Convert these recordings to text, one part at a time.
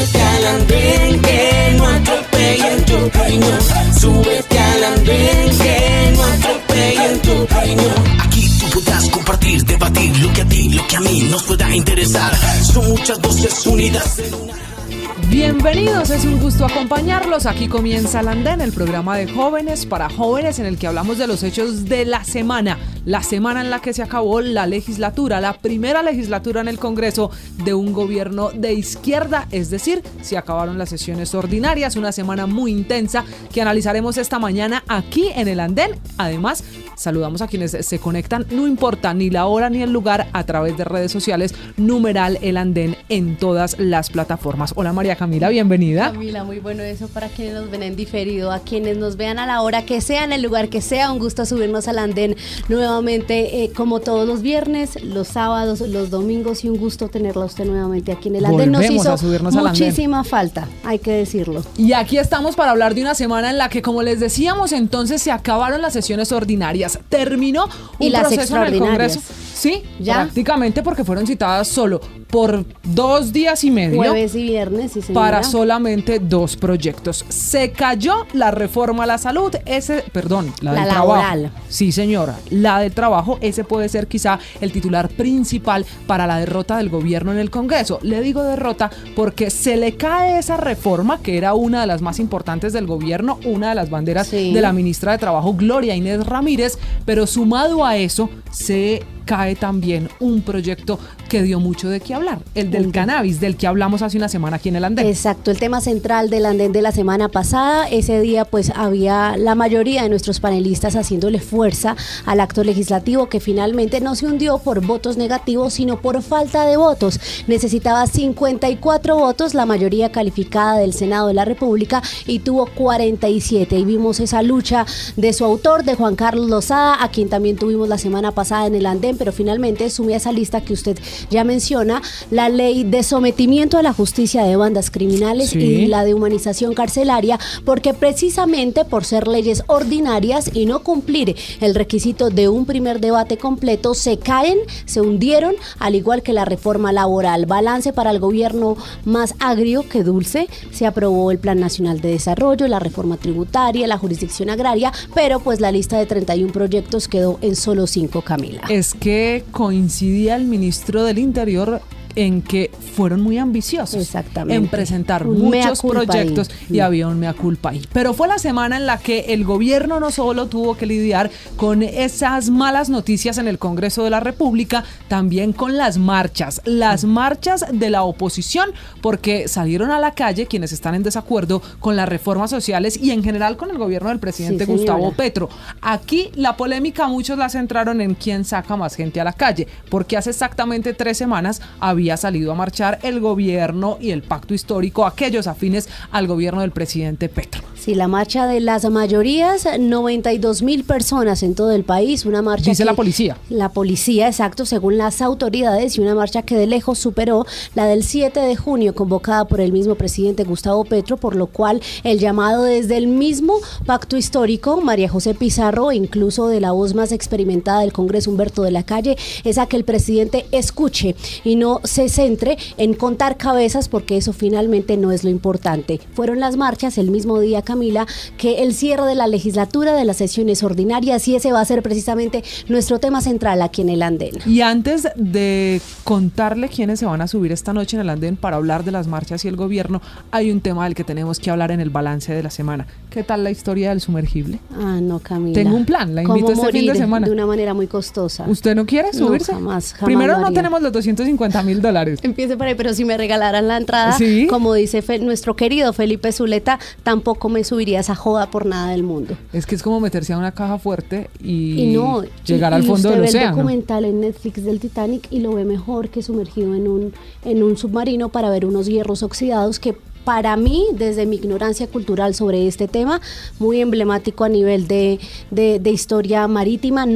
Súbete al andén que no atropellen tu riñón. Súbete al andén que no atropellen tu riñón. Aquí tú podrás compartir, debatir lo que a ti, lo que a mí nos pueda interesar. Son muchas voces unidas en una. Bienvenidos, es un gusto acompañarlos. Aquí comienza el Andén, el programa de jóvenes para jóvenes en el que hablamos de los hechos de la semana en la que se acabó la legislatura, la primera legislatura en el Congreso de un gobierno de izquierda, es decir, se acabaron las sesiones ordinarias, una semana muy intensa que analizaremos esta mañana aquí en el Andén. Además, saludamos a quienes se conectan, no importa ni la hora ni el lugar, a través de redes sociales, numeral el Andén en todas las plataformas. Hola María Camila, bienvenida. Camila, muy bueno eso para quienes nos ven en diferido, a quienes nos vean a la hora que sea, en el lugar que sea, un gusto subirnos al Andén nuevamente, como todos los viernes, los sábados, los domingos, y un gusto tenerla usted nuevamente aquí en el Andén. Nos hizo muchísima falta, hay que decirlo. Y aquí estamos para hablar de una semana en la que, como les decíamos, entonces se acabaron las sesiones ordinarias, terminó un proceso en el Congreso. Sí, ya prácticamente, porque fueron citadas solo por 2 días y medio. Jueves y viernes, sí, señora. Para solamente 2 proyectos. Se cayó la reforma a la salud, la del laboral. Trabajo. Sí, señora, la del trabajo, ese puede ser quizá el titular principal para la derrota del gobierno en el Congreso. Le digo derrota porque se le cae esa reforma, que era una de las más importantes del gobierno, una de las banderas de la ministra de Trabajo, Gloria Inés Ramírez, pero sumado a eso, se cae también un proyecto que dio mucho de qué hablar, el del cannabis, del que hablamos hace una semana aquí en el Andén. Exacto, el tema central del Andén de la semana pasada. Ese día pues había la mayoría de nuestros panelistas haciéndole fuerza al acto legislativo, que finalmente no se hundió por votos negativos, sino por falta de votos. Necesitaba 54 votos, la mayoría calificada del Senado de la República, y tuvo 47. Y vimos esa lucha de su autor, de Juan Carlos Lozada, a quien también tuvimos la semana pasada en el Andén, pero finalmente sumé a esa lista que usted ya menciona, la ley de sometimiento a la justicia de bandas criminales y la de humanización carcelaria, porque precisamente por ser leyes ordinarias y no cumplir el requisito de un primer debate completo, se caen, se hundieron, al igual que la reforma laboral. Balance para el gobierno más agrio que dulce. Se aprobó el Plan Nacional de Desarrollo, la reforma tributaria, la jurisdicción agraria, pero pues la lista de 31 proyectos quedó en solo 5, Camila. Es que coincidía el ministro del Interior en que fueron muy ambiciosos en presentar muchos proyectos y había un mea culpa ahí. Pero fue la semana en la que el gobierno no solo tuvo que lidiar con esas malas noticias en el Congreso de la República, también con las marchas de la oposición, porque salieron a la calle quienes están en desacuerdo con las reformas sociales y en general con el gobierno del presidente Gustavo Petro. Aquí la polémica muchos la centraron en quién saca más gente a la calle, porque hace exactamente 3 semanas había salido a marchar el gobierno y el pacto histórico, aquellos afines al gobierno del presidente Petro. Sí, la marcha de las mayorías, 92,000 personas en todo el país, una marcha dice la policía. La policía, exacto, según las autoridades, y una marcha que de lejos superó la del 7 de junio, convocada por el mismo presidente Gustavo Petro, por lo cual el llamado desde el mismo pacto histórico, María José Pizarro, e incluso de la voz más experimentada del Congreso, Humberto de la Calle, es a que el presidente escuche y no se centre en contar cabezas, porque eso finalmente no es lo importante. Fueron las marchas el mismo día, Camila, que el cierre de la legislatura, de las sesiones ordinarias, y ese va a ser precisamente nuestro tema central aquí en el Andén. Y antes de contarle quiénes se van a subir esta noche en el Andén para hablar de las marchas y el gobierno, hay un tema del que tenemos que hablar en el balance de la semana. ¿Qué tal la historia del sumergible? Ah, no, Camila. Tengo un plan, la invito este fin de semana. De una manera muy costosa. ¿Usted no quiere subirse? No, jamás Primero no tenemos los $250,000. Empiece por ahí, pero si me regalaran la entrada, como dice nuestro querido Felipe Zuleta, tampoco me subiría esa joda por nada del mundo. Es que es como meterse a una caja fuerte y llegar al fondo del océano. Usted ve el documental en Netflix del Titanic y lo ve mejor que sumergido en un submarino para ver unos hierros oxidados que para mí, desde mi ignorancia cultural sobre este tema, muy emblemático a nivel de historia marítima,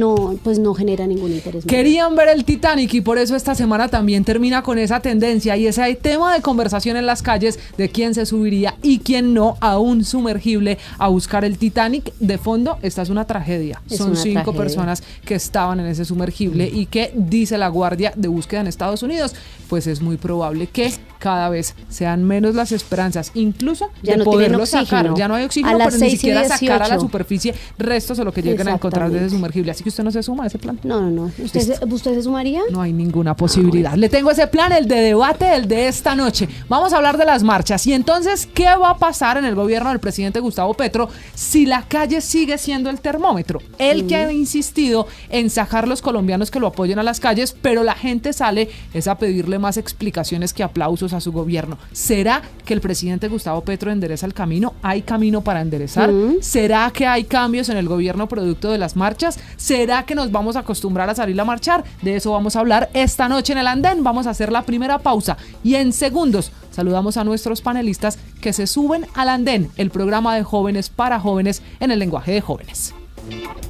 pues no genera ningún interés. Querían ver el Titanic y por eso esta semana también termina con esa tendencia y ese tema de conversación en las calles de quién se subiría y quién no a un sumergible a buscar el Titanic. De fondo, esta es una tragedia. Son 5 personas que estaban en ese sumergible y que dice la Guardia de Búsqueda en Estados Unidos, pues es muy probable que cada vez sean menos las esperanzas, incluso ya de no poderlo sacar. Ya no hay oxígeno, pero ni siquiera 6:18. Sacar a la superficie restos de lo que lleguen a encontrar de ese sumergible. Así que usted no se suma a ese plan. No. ¿Usted se sumaría? No hay ninguna posibilidad. Le tengo ese plan, el de debate, el de esta noche. Vamos a hablar de las marchas. Y entonces, ¿qué va a pasar en el gobierno del presidente Gustavo Petro si la calle sigue siendo el termómetro? Él que ha insistido en sacar los colombianos que lo apoyen a las calles, pero la gente sale es a pedirle más explicaciones que aplausos a su gobierno. ¿Será que el presidente Gustavo Petro endereza el camino? ¿Hay camino para enderezar? ¿Será que hay cambios en el gobierno producto de las marchas? ¿Será que nos vamos a acostumbrar a salir a marchar? De eso vamos a hablar esta noche en el Andén. Vamos a hacer la primera pausa y en segundos saludamos a nuestros panelistas que se suben al Andén, el programa de jóvenes para jóvenes en el lenguaje de jóvenes.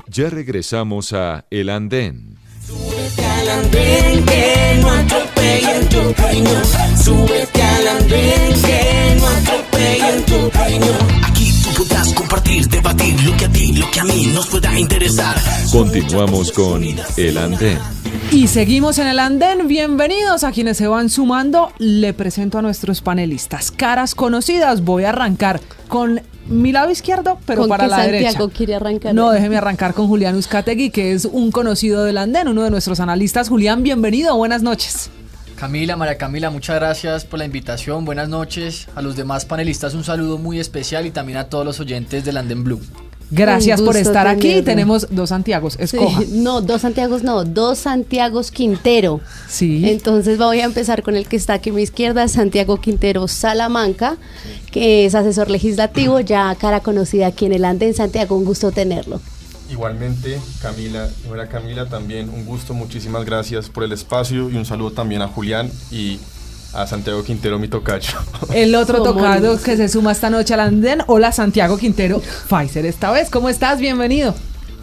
Ya regresamos a El Andén. Súbete al andén que no atropellen tu riñón. Súbete al andén que no atropellen tu riñón. Aquí tú podrás compartir, debatir lo que a ti, lo que a mí nos pueda interesar. Continuamos con El Andén. Y seguimos en el Andén. Bienvenidos a quienes se van sumando. Le presento a nuestros panelistas. Caras conocidas. Voy a arrancar con mi lado izquierdo, pero para la derecha. Santiago quiere arrancar. No, déjeme arrancar con Julián Uzcategui, que es un conocido del Andén, uno de nuestros analistas. Julián, bienvenido. Buenas noches. Camila, María Camila, muchas gracias por la invitación. Buenas noches. A los demás panelistas un saludo muy especial y también a todos los oyentes del Andén Blue. Gracias por estar aquí. tenerlo. Tenemos 2 Santiagos. Escoja. Sí, no, 2 Santiagos no, 2 Santiagos Quintero. Sí. Entonces voy a empezar con el que está aquí a mi izquierda, Santiago Quintero Salamanca, que es asesor legislativo, ya cara conocida aquí en el Andén. Santiago, un gusto tenerlo. Igualmente, Camila, señora Camila, también un gusto, muchísimas gracias por el espacio y un saludo también a Julián y a Santiago Quintero, mi tocayo. El otro tocado que se suma esta noche al Andén. Hola, Santiago Quintero, Pfizer esta vez. ¿Cómo estás? Bienvenido.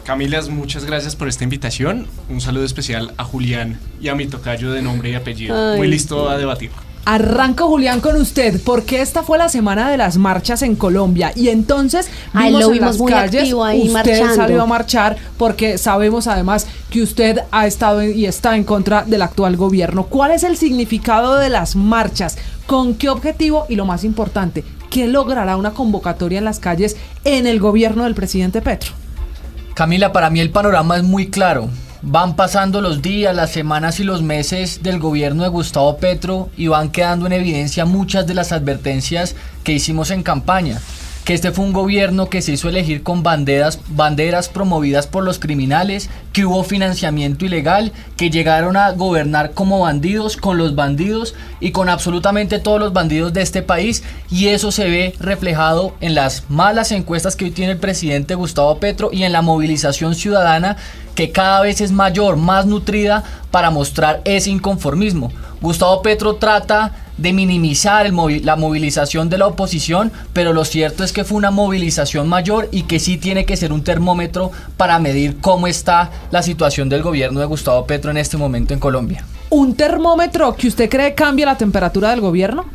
Camila, muchas gracias por esta invitación. Un saludo especial a Julián y a mi tocayo de nombre y apellido. Ay, muy listo a debatir. Arranco, Julián, con usted, porque esta fue la semana de las marchas en Colombia y entonces lo en vimos las muy calles, activo ahí usted marchando. salió a marchar porque sabemos además que usted ha estado y está en contra del actual gobierno. ¿Cuál es el significado de las marchas? ¿Con qué objetivo? Y lo más importante, ¿qué logrará una convocatoria en las calles en el gobierno del presidente Petro? Camila, para mí el panorama es muy claro. Van pasando los días, las semanas y los meses del gobierno de Gustavo Petro y van quedando en evidencia muchas de las advertencias que hicimos en campaña. Que este fue un gobierno que se hizo elegir con banderas promovidas por los criminales, que hubo financiamiento ilegal, que llegaron a gobernar como bandidos, con los bandidos y con absolutamente todos los bandidos de este país, y eso se ve reflejado en las malas encuestas que hoy tiene el presidente Gustavo Petro y en la movilización ciudadana que cada vez es mayor, más nutrida para mostrar ese inconformismo. Gustavo Petro trata de minimizar la movilización de la oposición, pero lo cierto es que fue una movilización mayor y que sí tiene que ser un termómetro para medir cómo está la situación del gobierno de Gustavo Petro en este momento en Colombia. ¿Un termómetro que usted cree cambia la temperatura del gobierno?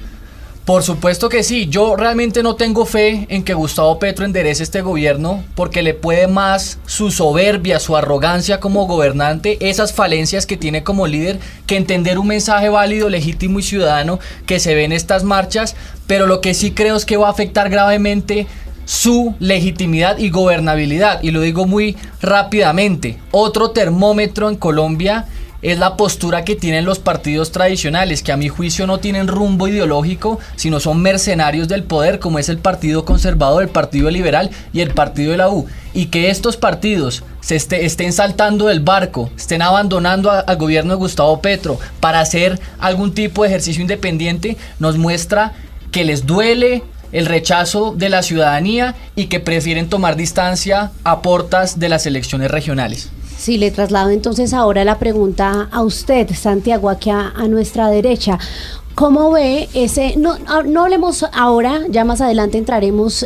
Por supuesto que sí, yo realmente no tengo fe en que Gustavo Petro enderece este gobierno porque le puede más su soberbia, su arrogancia como gobernante, esas falencias que tiene como líder, que entender un mensaje válido, legítimo y ciudadano que se ve en estas marchas, pero lo que sí creo es que va a afectar gravemente su legitimidad y gobernabilidad, y lo digo muy rápidamente. Otro termómetro en Colombia es la postura que tienen los partidos tradicionales, que a mi juicio no tienen rumbo ideológico, sino son mercenarios del poder, como es el Partido Conservador, el Partido Liberal y el Partido de la U. Y que estos partidos se estén saltando del barco, estén abandonando al gobierno de Gustavo Petro para hacer algún tipo de ejercicio independiente, nos muestra que les duele el rechazo de la ciudadanía y que prefieren tomar distancia a portas de las elecciones regionales. Sí, le traslado entonces ahora la pregunta a usted, Santiago, aquí a nuestra derecha. ¿Cómo ve ese? No hablemos ahora, ya más adelante entraremos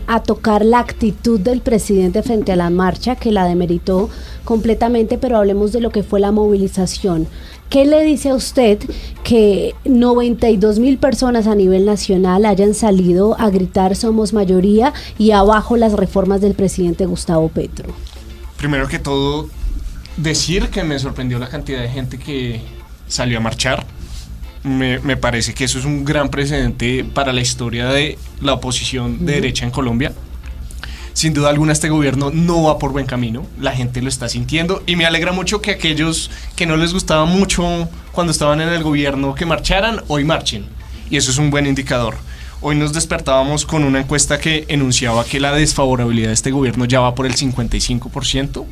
a tocar la actitud del presidente frente a la marcha, que la demeritó completamente, pero hablemos de lo que fue la movilización. ¿Qué le dice a usted que 92,000 personas a nivel nacional hayan salido a gritar somos mayoría y abajo las reformas del presidente Gustavo Petro? Primero que todo, decir que me sorprendió la cantidad de gente que salió a marchar. Me parece que eso es un gran precedente para la historia de la oposición de derecha en Colombia. Sin duda alguna este gobierno no va por buen camino, la gente lo está sintiendo y me alegra mucho que aquellos que no les gustaba mucho cuando estaban en el gobierno que marcharan, hoy marchen, y eso es un buen indicador. Hoy nos despertábamos con una encuesta que enunciaba que la desfavorabilidad de este gobierno ya va por el 55%.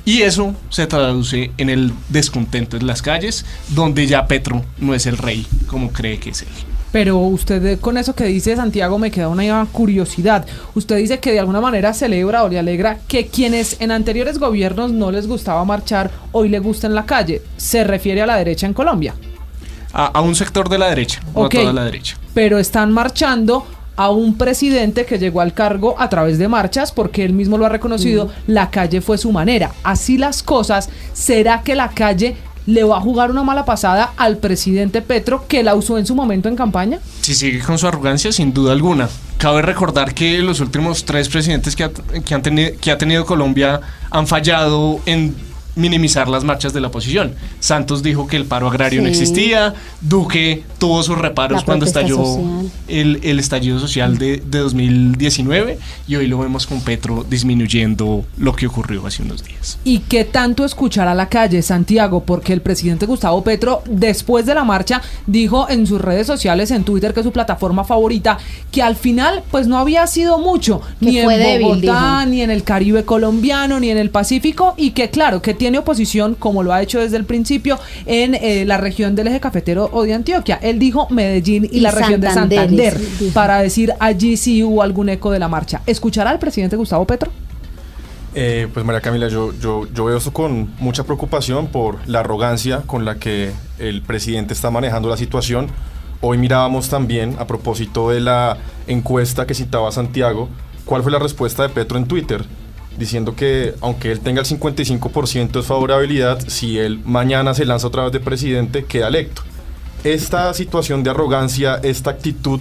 Y eso se traduce en el descontento en las calles, donde ya Petro no es el rey, como cree que es él. Pero usted con eso que dice, Santiago, me queda una curiosidad. Usted dice que de alguna manera celebra o le alegra que quienes en anteriores gobiernos no les gustaba marchar, hoy le gusta en la calle. ¿Se refiere a la derecha en Colombia? A un sector de la derecha, no a toda la derecha. Pero están marchando a un presidente que llegó al cargo a través de marchas, porque él mismo lo ha reconocido, la calle fue su manera. Así las cosas, ¿será que la calle le va a jugar una mala pasada al presidente Petro, que la usó en su momento en campaña? Si sigue con su arrogancia, sin duda alguna. Cabe recordar que los últimos 3 presidentes que ha tenido Colombia han fallado en minimizar las marchas de la oposición. Santos dijo que el paro agrario no existía, Duque tuvo sus reparos cuando estalló el estallido social de 2019, y hoy lo vemos con Petro disminuyendo lo que ocurrió hace unos días. ¿Y qué tanto escuchar a la calle, Santiago? Porque el presidente Gustavo Petro, después de la marcha, dijo en sus redes sociales, en Twitter, que es su plataforma favorita, que al final pues no había sido mucho, ni en Bogotá, ni en el Caribe colombiano, ni en el Pacífico, y que claro, que tiene oposición, como lo ha hecho desde el principio, en la región del eje cafetero o de Antioquia. Él dijo Medellín y la región de Santander, para decir allí sí hubo algún eco de la marcha. ¿Escuchará al presidente Gustavo Petro? Pues María Camila, yo veo esto con mucha preocupación por la arrogancia con la que el presidente está manejando la situación. Hoy mirábamos también, a propósito de la encuesta que citaba Santiago, cuál fue la respuesta de Petro en Twitter, diciendo que aunque él tenga el 55% de favorabilidad, si él mañana se lanza otra vez de presidente, queda electo. Esta situación de arrogancia, esta actitud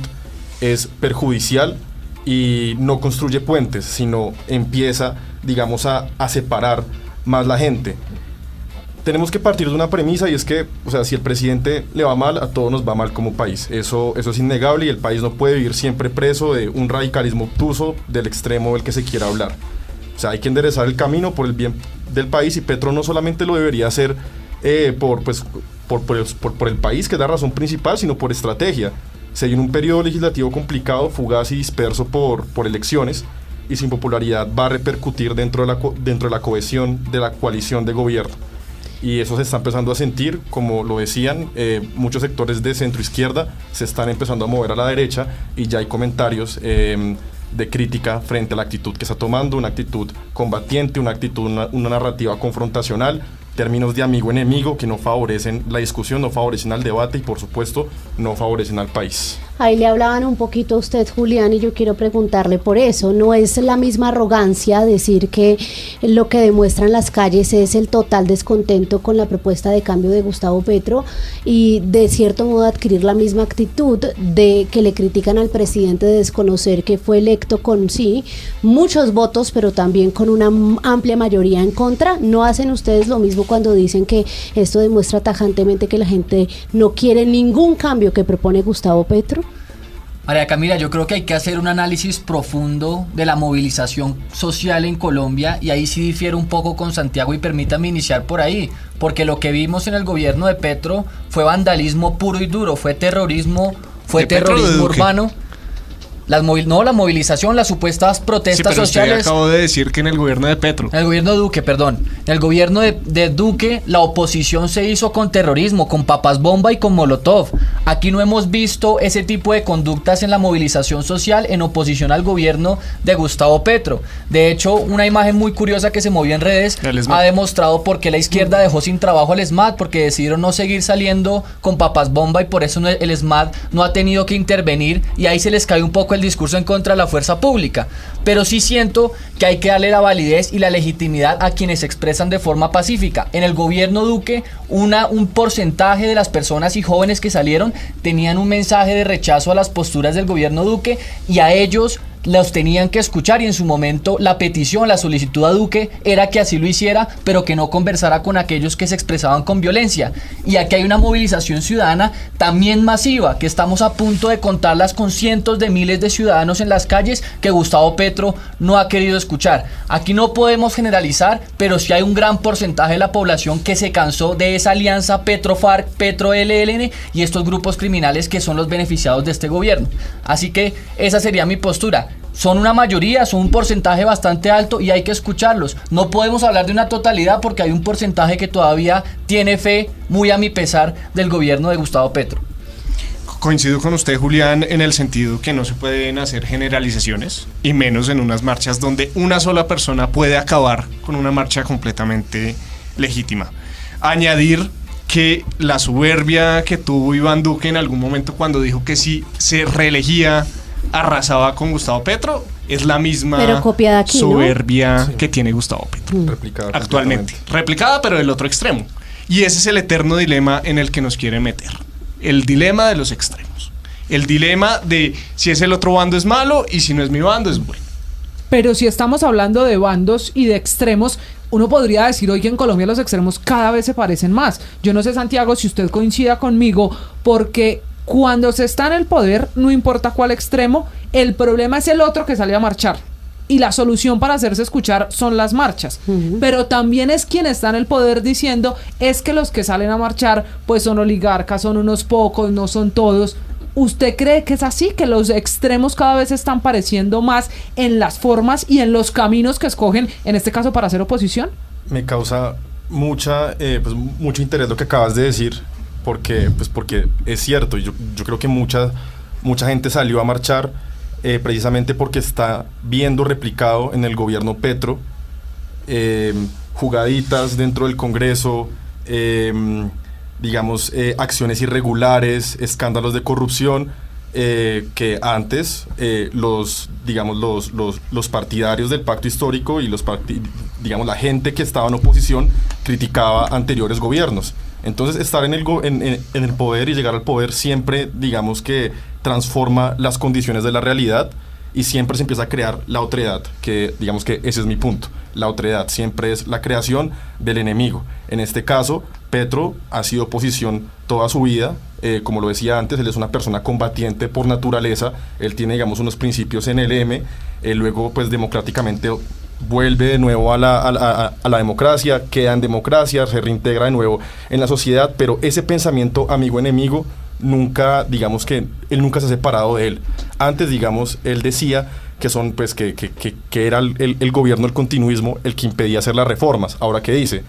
es perjudicial y no construye puentes, sino empieza, digamos, a separar más la gente. Tenemos que partir de una premisa, y es que, o sea, si el presidente le va mal, a todos nos va mal como país. Eso es innegable, y el país no puede vivir siempre preso de un radicalismo obtuso del extremo del que se quiera hablar. O sea, hay que enderezar el camino por el bien del país, y Petro no solamente lo debería hacer por el país, que es la razón principal, sino por estrategia. Se viene un periodo legislativo complicado, fugaz y disperso por elecciones, y sin popularidad va a repercutir dentro de la cohesión de la coalición de gobierno. Y eso se está empezando a sentir, como lo decían, muchos sectores de centro izquierda se están empezando a mover a la derecha, y ya hay comentarios de crítica frente a la actitud que está tomando, una actitud combatiente, una narrativa confrontacional, términos de amigo-enemigo que no favorecen la discusión, no favorecen al debate y por supuesto no favorecen al país. Ahí le hablaban un poquito a usted, Julián, y yo quiero preguntarle por eso. ¿No es la misma arrogancia decir que lo que demuestran las calles es el total descontento con la propuesta de cambio de Gustavo Petro, y de cierto modo adquirir la misma actitud de que le critican al presidente de desconocer que fue electo con muchos votos, pero también con una amplia mayoría en contra? ¿No hacen ustedes lo mismo cuando dicen que esto demuestra tajantemente que la gente no quiere ningún cambio que propone Gustavo Petro? María Camila, yo creo que hay que hacer un análisis profundo de la movilización social en Colombia, y ahí sí difiero un poco con Santiago, y permítame iniciar por ahí, porque lo que vimos en el gobierno de Petro fue vandalismo puro y duro, fue terrorismo urbano. la movilización, las supuestas protestas sociales. Usted acabo de decir que en el gobierno de Petro. En el gobierno de Duque, perdón. En el gobierno de Duque, la oposición se hizo con terrorismo, con papas bomba y con molotov. Aquí no hemos visto ese tipo de conductas en la movilización social en oposición al gobierno de Gustavo Petro. De hecho, una imagen muy curiosa que se movió en redes ha demostrado por qué la izquierda dejó sin trabajo al ESMAD, porque decidieron no seguir saliendo con papas bomba y por eso el ESMAD no ha tenido que intervenir, y ahí se les cae un poco el discurso en contra de la fuerza pública. Pero sí siento que hay que darle la validez y la legitimidad a quienes se expresan de forma pacífica. En el gobierno Duque, un porcentaje de las personas y jóvenes que salieron tenían un mensaje de rechazo a las posturas del gobierno Duque, y a ellos los tenían que escuchar, y en su momento la petición, la solicitud a Duque era que así lo hiciera, pero que no conversara con aquellos que se expresaban con violencia. Y aquí hay una movilización ciudadana también masiva, que estamos a punto de contarlas con cientos de miles de ciudadanos en las calles, que Gustavo Petro no ha querido escuchar. Aquí no podemos generalizar, pero sí hay un gran porcentaje de la población que se cansó de esa alianza Petro-FARC, Petro-ELN y estos grupos criminales que son los beneficiados de este gobierno. Así que esa sería mi postura. Son una mayoría, son un porcentaje bastante alto y hay que escucharlos. No podemos hablar de una totalidad porque hay un porcentaje que todavía tiene fe, muy a mi pesar, del gobierno de Gustavo Petro. Coincido con usted, Julián, en el sentido que no se pueden hacer generalizaciones, y menos en unas marchas donde una sola persona puede acabar con una marcha completamente legítima. Añadir que la soberbia que tuvo Iván Duque en algún momento cuando dijo que si se reelegía arrasaba con Gustavo Petro, es la misma aquí, soberbia, ¿no?, que tiene Gustavo Petro replicada actualmente. Replicada, pero del otro extremo. Y ese es el eterno dilema en el que nos quiere meter. El dilema de los extremos. El dilema de si es el otro bando es malo y si no es mi bando es bueno. Pero si estamos hablando de bandos y de extremos, uno podría decir hoy que en Colombia los extremos cada vez se parecen más. Yo no sé, Santiago, si usted coincida conmigo, porque cuando se está en el poder, no importa cuál extremo, el problema es el otro que sale a marchar. Y la solución para hacerse escuchar son las marchas. Pero también es quien está en el poder diciendo, es que los que salen a marchar pues son oligarcas, son unos pocos, no son todos. ¿Usted cree que es así? ¿Que los extremos cada vez se están pareciendo más en las formas y en los caminos que escogen, en este caso, para hacer oposición? Me causa mucho interés lo que acabas de decir, porque es cierto. Yo creo que mucha gente salió a marchar precisamente porque está viendo replicado en el gobierno Petro jugaditas dentro del Congreso, acciones irregulares, escándalos de corrupción que antes los partidarios del pacto histórico y la gente que estaba en oposición criticaba anteriores gobiernos. Entonces, estar en el poder y llegar al poder siempre, que transforma las condiciones de la realidad, y siempre se empieza a crear la otredad, que ese es mi punto. La otredad siempre es la creación del enemigo. En este caso, Petro ha sido oposición toda su vida. Como lo decía antes, él es una persona combatiente por naturaleza. Él tiene, unos principios en el M. Luego, pues, democráticamente vuelve de nuevo a la democracia, queda en democracia, se reintegra de nuevo en la sociedad, pero ese pensamiento amigo-enemigo nunca, él nunca se ha separado de él. Antes, él decía que son, pues, que era el gobierno, el continuismo, el que impedía hacer las reformas. Ahora, ¿qué dice?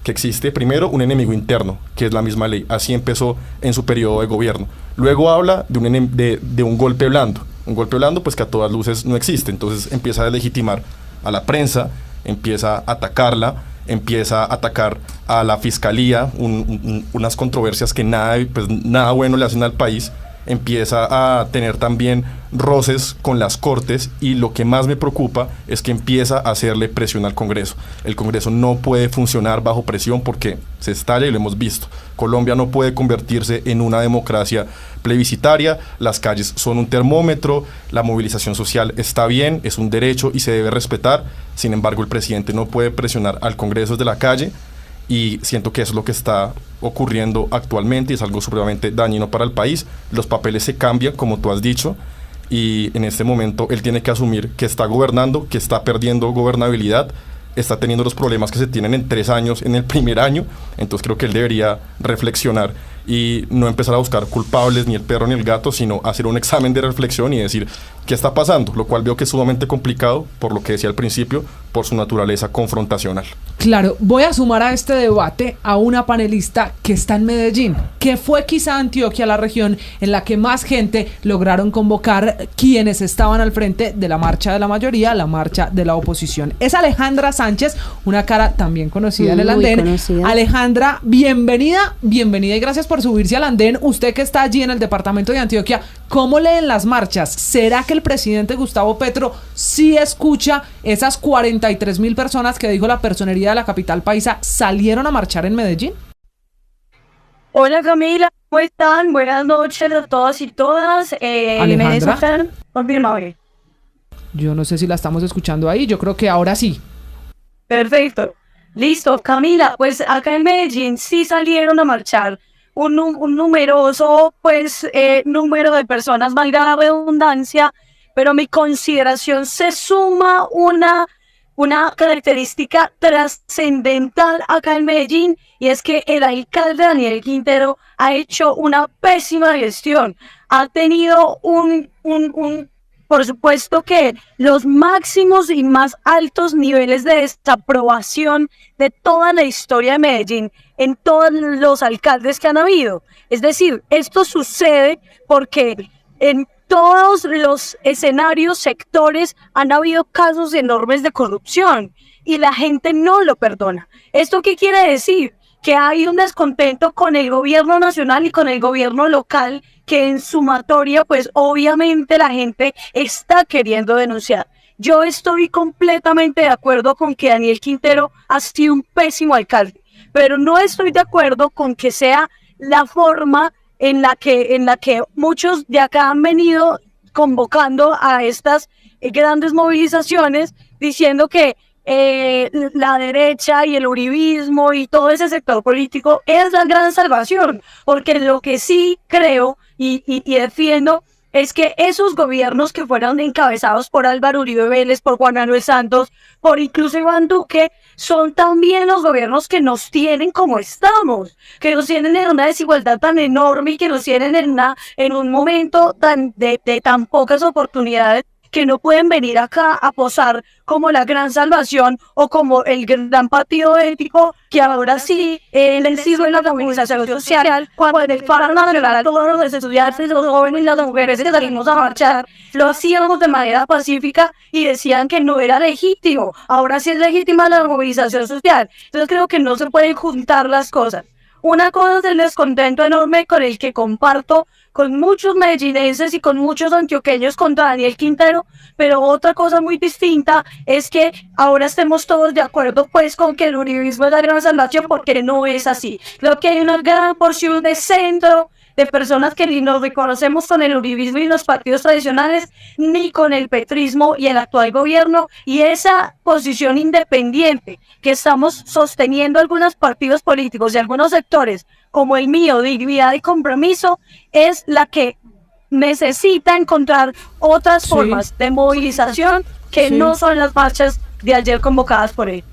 Que existe primero un enemigo interno, que es la misma ley. Así empezó en su periodo de gobierno. Luego habla de un golpe blando. Un golpe blando, pues, que a todas luces no existe. Entonces empieza a deslegitimar a la prensa, empieza a atacarla, empieza a atacar a la fiscalía, unas controversias que nada bueno le hacen al país. Empieza a tener también roces con las cortes, y lo que más me preocupa es que empieza a hacerle presión al Congreso. El Congreso no puede funcionar bajo presión porque se estalla, y lo hemos visto. Colombia no puede convertirse en una democracia plebiscitaria. Las calles son un termómetro, la movilización social está bien, es un derecho y se debe respetar. Sin embargo, el presidente no puede presionar al Congreso desde la calle, y siento que eso es lo que está ocurriendo actualmente, y es algo supremamente dañino para el país. Los papeles se cambian, como tú has dicho, y en este momento él tiene que asumir que está gobernando, que está perdiendo gobernabilidad, está teniendo los problemas que se tienen en 3 años, en el primer año. Entonces creo que él debería reflexionar y no empezar a buscar culpables, ni el perro ni el gato, sino hacer un examen de reflexión y decir qué está pasando, lo cual veo que es sumamente complicado, por lo que decía al principio, por su naturaleza confrontacional. Claro, voy a sumar a este debate a una panelista que está en Medellín, que fue quizá Antioquia la región en la que más gente lograron convocar quienes estaban al frente de la marcha de la mayoría, la marcha de la oposición. Es Alejandra Sánchez, una cara también conocida en el andén. Conocida. Alejandra, bienvenida y gracias por subirse al andén. Usted que está allí en el departamento de Antioquia, ¿cómo leen las marchas? ¿Será que el presidente Gustavo Petro sí escucha esas 43.000 personas que dijo la personería de la capital paisa salieron a marchar en Medellín? Hola Camila, ¿cómo están? Buenas noches a todas y todas. Alejandra, confírmame. Yo no sé si la estamos escuchando ahí, yo creo que ahora sí. Perfecto, listo. Camila, pues acá en Medellín sí salieron a marchar un numeroso número de personas, valga la redundancia, pero mi consideración se suma una característica trascendental acá en Medellín, y es que el alcalde Daniel Quintero ha hecho una pésima gestión. Ha tenido por supuesto que los máximos y más altos niveles de desaprobación de toda la historia de Medellín en todos los alcaldes que han habido. Es decir, esto sucede porque en todos los escenarios, sectores, han habido casos enormes de corrupción y la gente no lo perdona. ¿Esto qué quiere decir? Que hay un descontento con el gobierno nacional y con el gobierno local, que en sumatoria, pues obviamente la gente está queriendo denunciar. Yo estoy completamente de acuerdo con que Daniel Quintero ha sido un pésimo alcalde, pero no estoy de acuerdo con que sea la forma en la que muchos de acá han venido convocando a estas grandes movilizaciones, diciendo que la derecha y el uribismo y todo ese sector político es la gran salvación, porque lo que sí creo y defiendo es que esos gobiernos que fueron encabezados por Álvaro Uribe Vélez, por Juan Manuel Santos, por incluso Iván Duque, son también los gobiernos que nos tienen como estamos, que nos tienen en una desigualdad tan enorme y que nos tienen en un momento de tan pocas oportunidades, que no pueden venir acá a posar como la gran salvación o como el gran partido ético que ahora sí les sirve en la movilización social, cuando en el paro nacional a todos los estudiantes, los jóvenes y las mujeres que salimos a marchar, lo hacíamos de manera pacífica y decían que no era legítimo. Ahora sí es legítima la movilización social. Entonces creo que no se pueden juntar las cosas. Una cosa es el descontento enorme con el que comparto con muchos medellinenses y con muchos antioqueños contra Daniel Quintero, pero otra cosa muy distinta es que ahora estemos todos de acuerdo pues con que el uribismo es la gran salvación, porque no es así. Creo que hay una gran porción de centro, de personas que ni nos reconocemos con el uribismo y los partidos tradicionales, ni con el petrismo y el actual gobierno, y esa posición independiente que estamos sosteniendo algunos partidos políticos y algunos sectores, como el mío, Dignidad y Compromiso, es la que necesita encontrar otras formas de movilización que no son las marchas de ayer convocadas por él.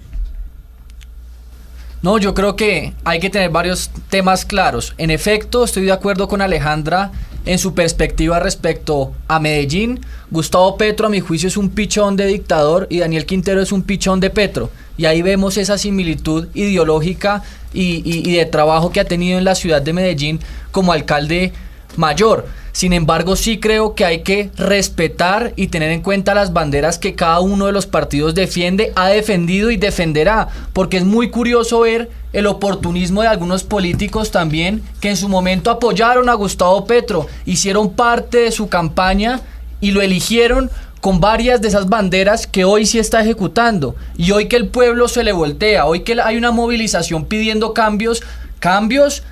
No, yo creo que hay que tener varios temas claros. En efecto, estoy de acuerdo con Alejandra en su perspectiva respecto a Medellín. Gustavo Petro, a mi juicio, es un pichón de dictador y Daniel Quintero es un pichón de Petro. Y ahí vemos esa similitud ideológica y de trabajo que ha tenido en la ciudad de Medellín como alcalde mayor. Sin embargo, sí creo que hay que respetar y tener en cuenta las banderas que cada uno de los partidos defiende, ha defendido y defenderá, porque es muy curioso ver el oportunismo de algunos políticos también que en su momento apoyaron a Gustavo Petro, hicieron parte de su campaña y lo eligieron con varias de esas banderas que hoy sí está ejecutando, y hoy que el pueblo se le voltea, hoy que hay una movilización pidiendo cambios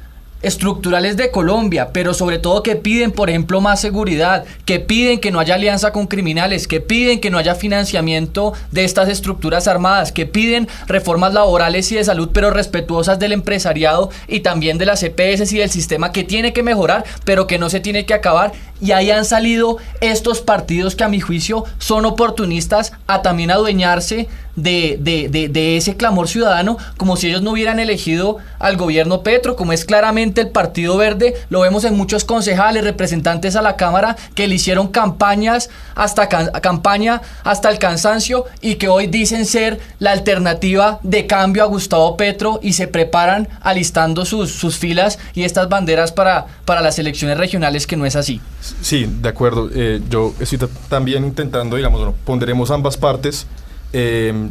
estructurales de Colombia, pero sobre todo que piden, por ejemplo, más seguridad, que piden que no haya alianza con criminales, que piden que no haya financiamiento de estas estructuras armadas, que piden reformas laborales y de salud, pero respetuosas del empresariado y también de las EPS y del sistema, que tiene que mejorar, pero que no se tiene que acabar. Y ahí han salido estos partidos que a mi juicio son oportunistas a también adueñarse de ese clamor ciudadano, como si ellos no hubieran elegido al gobierno Petro, como es claramente el Partido Verde. Lo vemos en muchos concejales, representantes a la Cámara que le hicieron campaña hasta el cansancio y que hoy dicen ser la alternativa de cambio a Gustavo Petro y se preparan alistando sus filas y estas banderas para las elecciones regionales, que no es así. Sí, de acuerdo. Yo estoy también intentando, digamos, ponderemos ambas partes.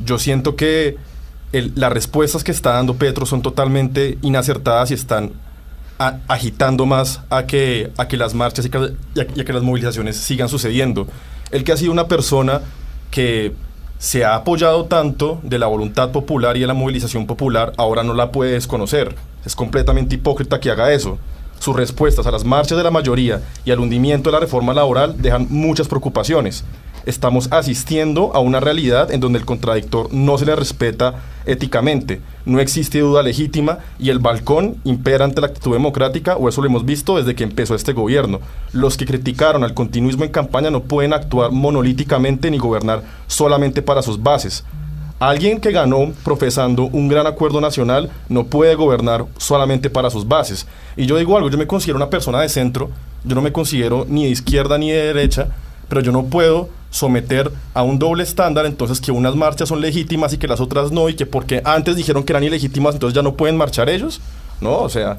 Yo siento que las respuestas que está dando Petro son totalmente inacertadas y están agitando más a que las marchas y a que las movilizaciones sigan sucediendo. Él, que ha sido una persona que se ha apoyado tanto de la voluntad popular y de la movilización popular, ahora no la puede desconocer. Es completamente hipócrita que haga eso. Sus respuestas a las marchas de la mayoría y al hundimiento de la reforma laboral dejan muchas preocupaciones. Estamos asistiendo a una realidad en donde el contradictor no se le respeta éticamente. No existe duda legítima y el balcón impera ante la actitud democrática, o eso lo hemos visto desde que empezó este gobierno. Los que criticaron al continuismo en campaña no pueden actuar monolíticamente ni gobernar solamente para sus bases. Alguien que ganó profesando un gran acuerdo nacional no puede gobernar solamente para sus bases. Y yo digo algo, yo me considero una persona de centro, yo no me considero ni de izquierda ni de derecha, pero yo no puedo someter a un doble estándar, entonces que unas marchas son legítimas y que las otras no, y que porque antes dijeron que eran ilegítimas, entonces ya no pueden marchar ellos. No, o sea,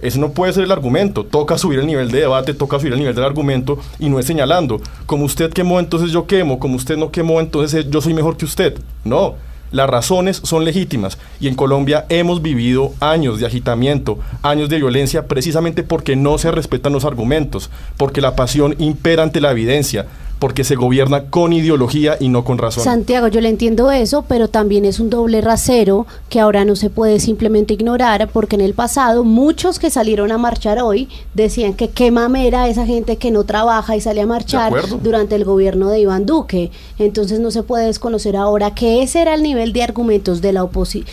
ese no puede ser el argumento. Toca subir el nivel de debate, toca subir el nivel del argumento, y no es señalando, como usted quemó, entonces yo quemo, como usted no quemó, entonces yo soy mejor que usted. No, las razones son legítimas, y en Colombia hemos vivido años de agitamiento, años de violencia, precisamente porque no se respetan los argumentos, porque la pasión impera ante la evidencia, porque se gobierna con ideología y no con razón. Santiago, yo le entiendo eso, pero también es un doble rasero que ahora no se puede simplemente ignorar, porque en el pasado muchos que salieron a marchar hoy decían que qué mamera esa gente que no trabaja y sale a marchar durante el gobierno de Iván Duque. Entonces no se puede desconocer ahora que ese era el nivel de argumentos de la oposición,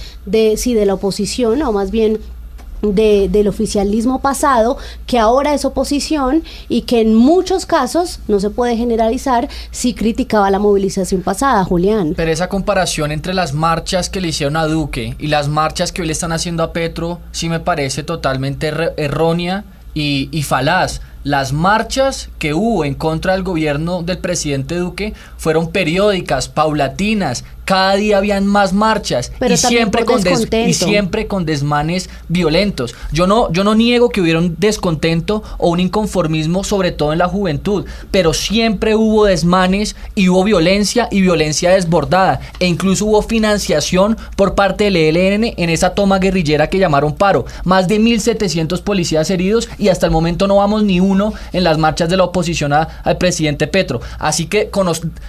o más bien del oficialismo pasado, que ahora es oposición, y que en muchos casos, no se puede generalizar, sí criticaba la movilización pasada, Julián. Pero esa comparación entre las marchas que le hicieron a Duque y las marchas que hoy le están haciendo a Petro sí me parece totalmente errónea y falaz. Las marchas que hubo en contra del gobierno del presidente Duque fueron periódicas, paulatinas. Cada día habían más marchas, y siempre con desmanes violentos. Yo no niego que hubiera un descontento o un inconformismo, sobre todo en la juventud, pero siempre hubo desmanes y hubo violencia, y violencia desbordada, e incluso hubo financiación por parte del ELN en esa toma guerrillera que llamaron paro. Más de 1.700 policías heridos, y hasta el momento no vamos ni uno en las marchas de la oposición al presidente Petro. Así que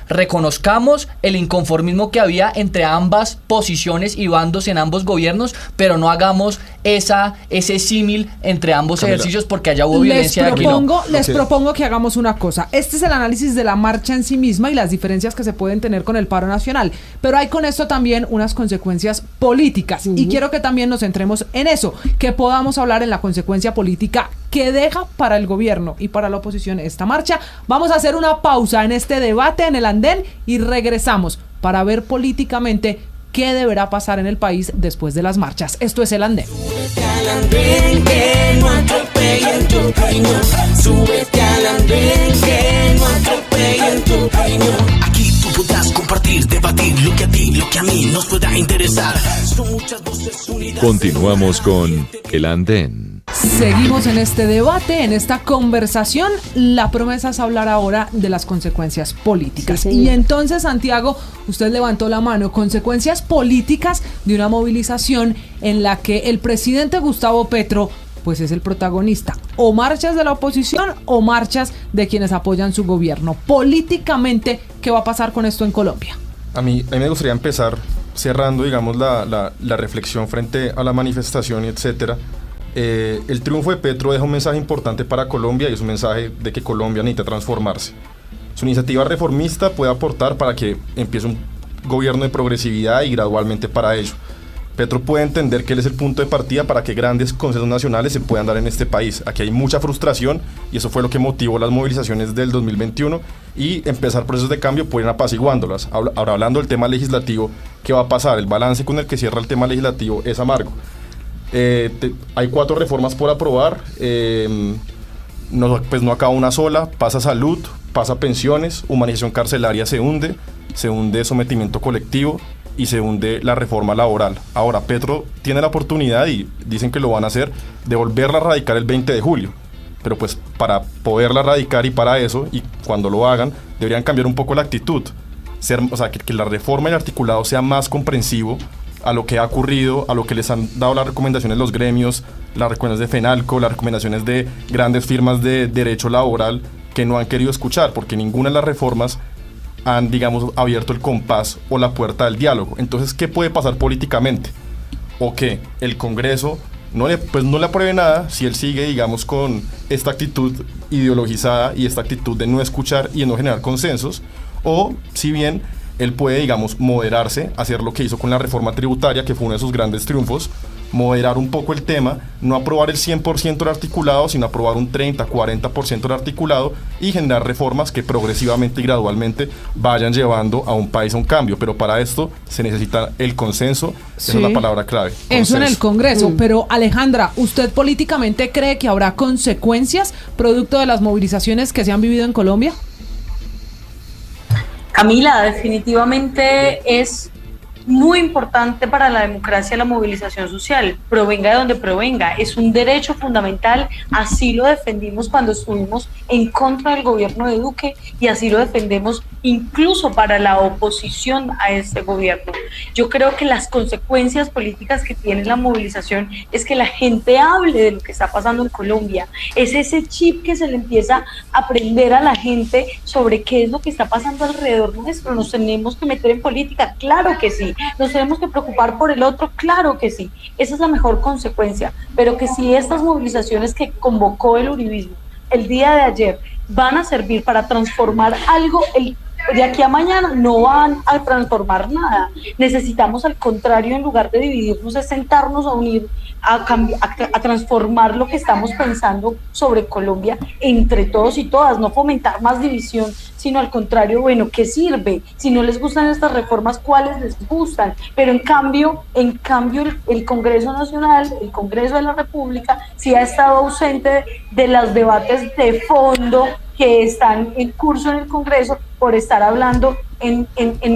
reconozcamos el inconformismo que había entre ambas posiciones y bandos en ambos gobiernos, pero no hagamos ese símil entre ambos ejercicios, porque allá hubo violencia. Les propongo que hagamos una cosa. Este es el análisis de la marcha en sí misma y las diferencias que se pueden tener con el paro nacional, pero hay con esto también unas consecuencias políticas, y quiero que también nos centremos en eso, que podamos hablar en la consecuencia política que deja para el gobierno y para la oposición esta marcha. Vamos a hacer una pausa en este debate en el andén y regresamos para ver políticamente qué deberá pasar en el país después de las marchas. Esto es El Andén. Súbete al andén, que no atropellen tu camino. Súbete al andén, que no atropellen tu camino. Aquí tú podrás compartir, debatir lo que a ti, lo que a mí nos pueda interesar. Son muchas voces unidas. Continuamos con El Andén. Seguimos en este debate, en esta conversación. La promesa es hablar ahora de las consecuencias políticas. Sí, y entonces, Santiago, usted levantó la mano. Consecuencias políticas de una movilización en la que el presidente Gustavo Petro pues es el protagonista. O marchas de la oposición o marchas de quienes apoyan su gobierno. Políticamente, ¿qué va a pasar con esto en Colombia? A mí me gustaría empezar cerrando, digamos, la reflexión frente a la manifestación, etcétera. El triunfo de Petro deja un mensaje importante para Colombia, y es un mensaje de que Colombia necesita transformarse. Su iniciativa reformista puede aportar para que empiece un gobierno de progresividad, y gradualmente para ello. Petro puede entender que él es el punto de partida para que grandes consensos nacionales se puedan dar en este país. Aquí hay mucha frustración, y eso fue lo que motivó las movilizaciones del 2021, y empezar procesos de cambio pueden ir apaciguándolas. Ahora, hablando del tema legislativo, ¿qué va a pasar? El balance con el que cierra el tema legislativo es amargo. Hay 4 reformas por aprobar, no acaba una sola, pasa salud, pasa pensiones, humanización carcelaria se hunde sometimiento colectivo y se hunde la reforma laboral. Ahora, Petro tiene la oportunidad, y dicen que lo van a hacer, de volverla a radicar el 20 de julio. Pero pues para poderla radicar y para eso, y cuando lo hagan, deberían cambiar un poco la actitud. Que la reforma y el articulado sea más comprensivo a lo que ha ocurrido, a lo que les han dado las recomendaciones de los gremios, las recomendaciones de FENALCO, las recomendaciones de grandes firmas de derecho laboral que no han querido escuchar, porque ninguna de las reformas han, digamos, abierto el compás o la puerta del diálogo. Entonces, ¿qué puede pasar políticamente? O que el Congreso no le apruebe nada si él sigue, digamos, con esta actitud ideologizada y esta actitud de no escuchar y de no generar consensos, o si bien él puede, digamos, moderarse, hacer lo que hizo con la reforma tributaria, que fue uno de sus grandes triunfos, moderar un poco el tema, no aprobar el 100% del articulado, sino aprobar un 30-40% del articulado y generar reformas que progresivamente y gradualmente vayan llevando a un país a un cambio. Pero para esto se necesita el consenso, esa es la palabra clave. Eso en el Congreso, pero Alejandra, ¿usted políticamente cree que habrá consecuencias producto de las movilizaciones que se han vivido en Colombia? Camila, definitivamente es muy importante para la democracia la movilización social, provenga de donde provenga, es un derecho fundamental, así lo defendimos cuando estuvimos en contra del gobierno de Duque y así lo defendemos incluso para la oposición a este gobierno. Yo creo que las consecuencias políticas que tiene la movilización es que la gente hable de lo que está pasando en Colombia, es ese chip que se le empieza a prender a la gente sobre qué es lo que está pasando alrededor nuestro. Nos tenemos que meter en política, claro que sí. Nos tenemos que preocupar por el otro, claro que sí, esa es la mejor consecuencia, pero que si estas movilizaciones que convocó el uribismo el día de ayer van a servir para transformar algo, de aquí a mañana no van a transformar nada. Necesitamos, al contrario, en lugar de dividirnos, es sentarnos a unir, a transformar lo que estamos pensando sobre Colombia entre todos y todas, no fomentar más división, sino al contrario, bueno, ¿qué sirve? Si no les gustan estas reformas, ¿cuáles les gustan? Pero en cambio el Congreso Nacional, el Congreso de la República, sí ha estado ausente de los debates de fondo que están en curso en el Congreso por estar hablando en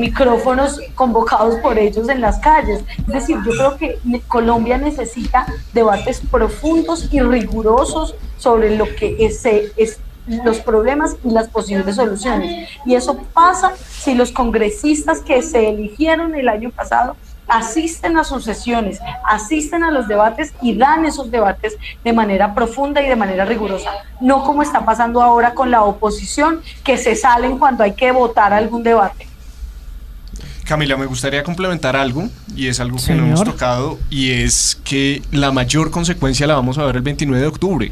micrófonos convocados por ellos en las calles. Es decir, yo creo que Colombia necesita debates profundos y rigurosos sobre lo que es los problemas y las posibles soluciones. Y eso pasa si los congresistas que se eligieron el año pasado asisten a sus sesiones, asisten a los debates y dan esos debates de manera profunda y de manera rigurosa, no como está pasando ahora con la oposición, que se salen cuando hay que votar algún debate. Camila, me gustaría complementar algo, y es algo que no hemos tocado, y es que la mayor consecuencia la vamos a ver el 29 de octubre.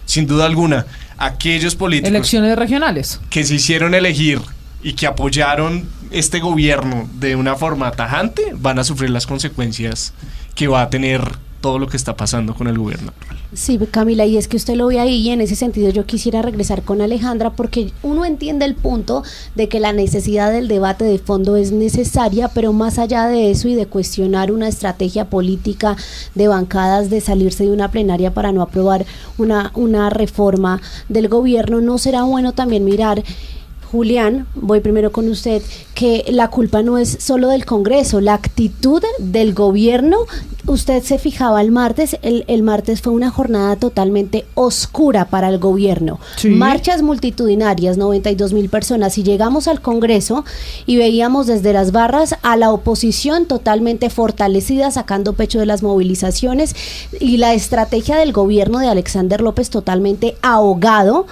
Sin duda alguna, aquellos políticos... Elecciones regionales. Que se hicieron elegir y que apoyaron este gobierno de una forma tajante, van a sufrir las consecuencias que va a tener todo lo que está pasando con el gobierno. Sí, Camila, y es que usted lo ve ahí, y en ese sentido yo quisiera regresar con Alejandra, porque uno entiende el punto de que la necesidad del debate de fondo es necesaria, pero más allá de eso y de cuestionar una estrategia política de bancadas de salirse de una plenaria para no aprobar una reforma del gobierno, ¿no será bueno también mirar, Julián, voy primero con usted, que la culpa no es solo del Congreso, la actitud del gobierno? Usted se fijaba el martes, el martes fue una jornada totalmente oscura para el gobierno. Sí. Marchas multitudinarias, 92,000 personas, y llegamos al Congreso y veíamos desde las barras a la oposición totalmente fortalecida, sacando pecho de las movilizaciones, y la estrategia del gobierno de Alexander López totalmente ahogado,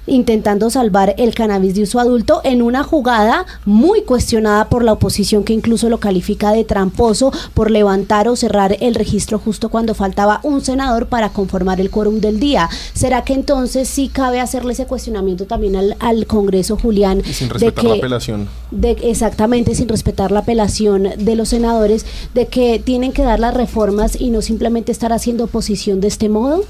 intentando salvar el cannabis de uso adulto en una jugada muy cuestionada por la oposición, que incluso lo califica de tramposo por levantar o cerrar el registro justo cuando faltaba un senador para conformar el quórum del día. ¿Será que entonces sí cabe hacerle ese cuestionamiento también al Congreso, Julián? Y sin respetar la apelación. Exactamente, sin respetar la apelación de los senadores, de que tienen que dar las reformas y no simplemente estar haciendo oposición de este modo.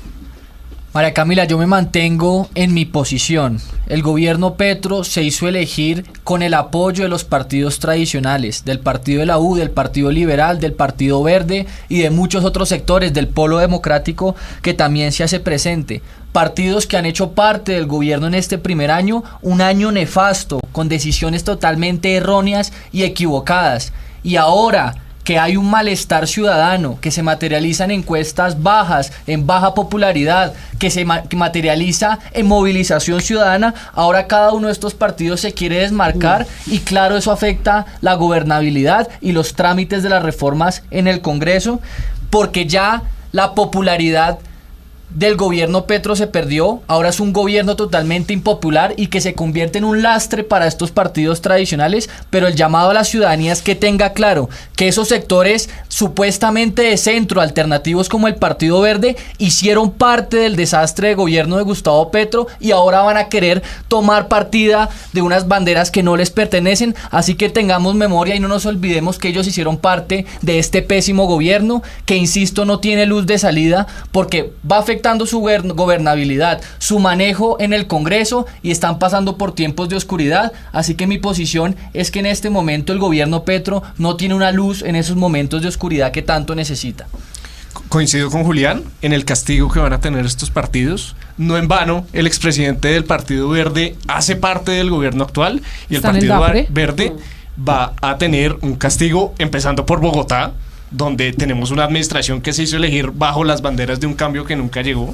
María Camila, yo me mantengo en mi posición. El gobierno Petro se hizo elegir con el apoyo de los partidos tradicionales, del partido de la U, del Partido Liberal, del Partido Verde y de muchos otros sectores del polo democrático que también se hace presente. Partidos que han hecho parte del gobierno en este primer año, un año nefasto, con decisiones totalmente erróneas y equivocadas. Y ahora que hay un malestar ciudadano que se materializa en encuestas bajas, en baja popularidad, que se materializa en movilización ciudadana, ahora cada uno de estos partidos se quiere desmarcar y claro, eso afecta la gobernabilidad y los trámites de las reformas en el Congreso, porque ya la popularidad del gobierno Petro se perdió, ahora es un gobierno totalmente impopular y que se convierte en un lastre para estos partidos tradicionales, pero el llamado a la ciudadanía es que tenga claro que esos sectores supuestamente de centro, alternativos como el Partido Verde, hicieron parte del desastre de gobierno de Gustavo Petro y ahora van a querer tomar partida de unas banderas que no les pertenecen, así que tengamos memoria y no nos olvidemos que ellos hicieron parte de este pésimo gobierno, que insisto no tiene luz de salida porque va a afectar su gobernabilidad, su manejo en el Congreso y están pasando por tiempos de oscuridad, así que mi posición es que en este momento el gobierno Petro no tiene una luz en esos momentos de oscuridad que tanto necesita. Coincido con Julián en el castigo que van a tener estos partidos. No en vano, el expresidente del Partido Verde hace parte del gobierno actual y el Partido Verde va a tener un castigo empezando por Bogotá, donde tenemos una administración que se hizo elegir bajo las banderas de un cambio que nunca llegó,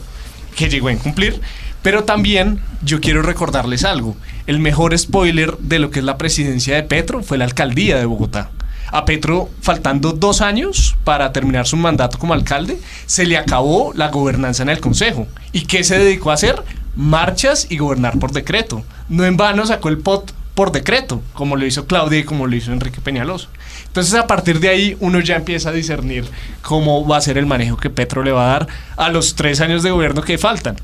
que llegó a incumplir. Pero también yo quiero recordarles algo. El mejor spoiler de lo que es la presidencia de Petro fue la alcaldía de Bogotá. A Petro, faltando 2 años para terminar su mandato como alcalde, se le acabó la gobernanza en el consejo. ¿Y qué se dedicó a hacer? Marchas y gobernar por decreto. No en vano sacó el POT por decreto, como lo hizo Claudia y como lo hizo Enrique Peñalosa. Entonces a partir de ahí uno ya empieza a discernir cómo va a ser el manejo que Petro le va a dar a los 3 años de gobierno que faltan.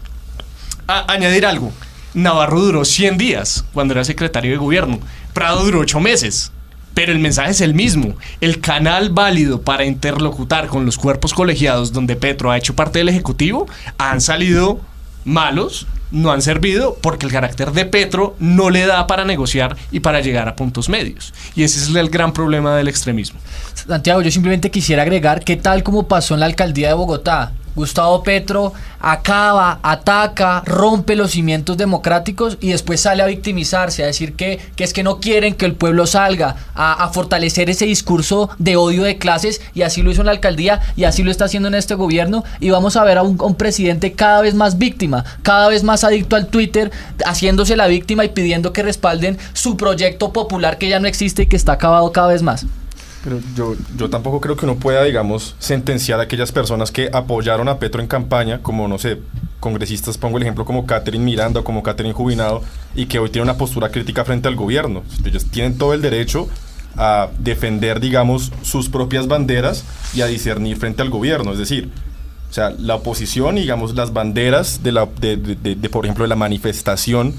Añadir algo, Navarro duró 100 días cuando era secretario de gobierno, Prado duró 8 meses, pero el mensaje es el mismo. El canal válido para interlocutar con los cuerpos colegiados donde Petro ha hecho parte del ejecutivo han salido malos, no han servido porque el carácter de Petro no le da para negociar y para llegar a puntos medios. Y ese es el gran problema del extremismo. Santiago, yo simplemente quisiera agregar que tal como pasó en la alcaldía de Bogotá, Gustavo Petro acaba, ataca, rompe los cimientos democráticos y después sale a victimizarse, a decir que es que no quieren que el pueblo salga, a fortalecer ese discurso de odio de clases, y así lo hizo en la alcaldía y así lo está haciendo en este gobierno, y vamos a ver a un presidente cada vez más víctima, cada vez más adicto al Twitter, haciéndose la víctima y pidiendo que respalden su proyecto popular que ya no existe y que está acabado cada vez más. Pero yo tampoco creo que uno pueda, digamos, sentenciar a aquellas personas que apoyaron a Petro en campaña, como, no sé, congresistas, pongo el ejemplo como Catherine Miranda o como Catherine Jubinado, y que hoy tienen una postura crítica frente al gobierno. Ellos tienen todo el derecho a defender, digamos, sus propias banderas y a discernir frente al gobierno. Es decir, o sea, la oposición, digamos, las banderas por ejemplo, de la manifestación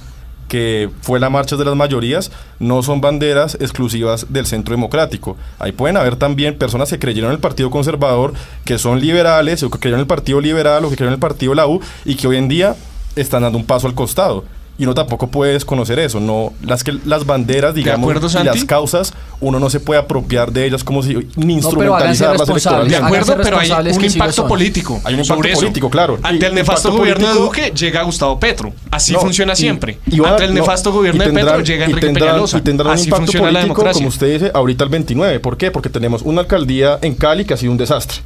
que fue la marcha de las mayorías, no son banderas exclusivas del centro democrático. Ahí pueden haber también personas que creyeron en el Partido Conservador, que son liberales, o que creyeron en el Partido Liberal, o que creyeron en el Partido La U, y que hoy en día están dando un paso al costado. Y uno tampoco puede desconocer eso. No, las banderas, digamos, y las causas, uno no se puede apropiar de ellas como si ni instrumentalizarlas electoralmente. De acuerdo, pero hay un impacto político. Hay un impacto político, claro. Ante el nefasto gobierno de Duque llega Gustavo Petro. Así funciona siempre. Ante el nefasto gobierno de Petro llega Enrique Peñalosa. Y tendrán un impacto político, como usted dice, ahorita el 29. ¿Por qué? Porque tenemos una alcaldía en Cali que ha sido un desastre.